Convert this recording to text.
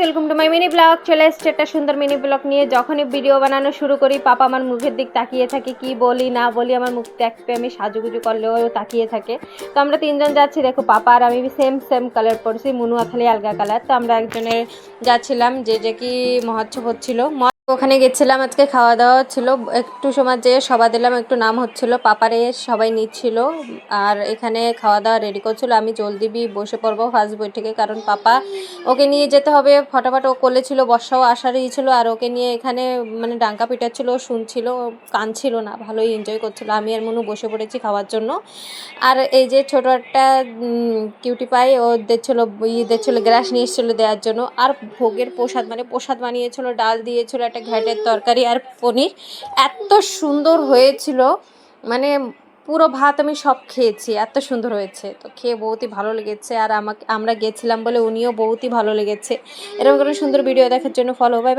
Welcome to my mini blog. চলে এসছে একটা সুন্দর মিনি ব্লগ নিয়ে। যখনই ভিডিও বানানো শুরু করি পাপা আমার মুখের দিক তাকিয়ে থাকে, কি বলি না বলি আমার মুখ দেখতে, আমি সাজুগুজু করলেও তাকিয়ে থাকে। তো আমরা তিনজন যাচ্ছি, দেখো পাপা আর আমি সেম সেম কালার পরছি, মুনুয়া খালি আলগা কালার। তো আমরা একজনের যাচ্ছিলাম যে কি মহোৎসব হচ্ছিল, ওখানে গেছিলাম। আজকে খাওয়া দাওয়া ছিল, একটু সময় যেয়ে সভা দিলাম, একটু নাম হচ্ছিল, পাপারে সবাই নিচ্ছিল আর এখানে খাওয়া দাওয়া রেডি করছিল। আমি জলদি বসে পড়বো ফার্স্ট বই থেকে, কারণ পাপা ওকে নিয়ে যেতে হবে ফটাফট। ও কোলে ছিল, বর্ষাও আসারই ছিল, আর ওকে নিয়ে এখানে মানে ডাঙ্কা পিটাচ্ছিল, শুনছিল, কাঁদছিল না, ভালোই এনজয় করছিল। আমি আর মনু বসে পড়েছি খাওয়ার জন্য। আর এই যে ছোটো একটা কিউটি পাই, ও দিচ্ছিল গ্রাস নিয়ে এসেছিলো দেওয়ার জন্য। আর ভোগের প্রসাদ মানে প্রসাদ বানিয়েছিল, ডাল দিয়েছিল, একটা ঘ্যাটের তরকারি আর পনির, এত সুন্দর হয়েছিল। মানে পুরো ভাত আমি সব খেয়েছি, এত সুন্দর হয়েছে। তো খেয়ে বহুতই ভালো লেগেছে, আর আমরা গেছিলাম বলে উনিও বহুতই ভালো লেগেছে। এরকম কোনো সুন্দর ভিডিও দেখার জন্য ফলো, বাই বাই।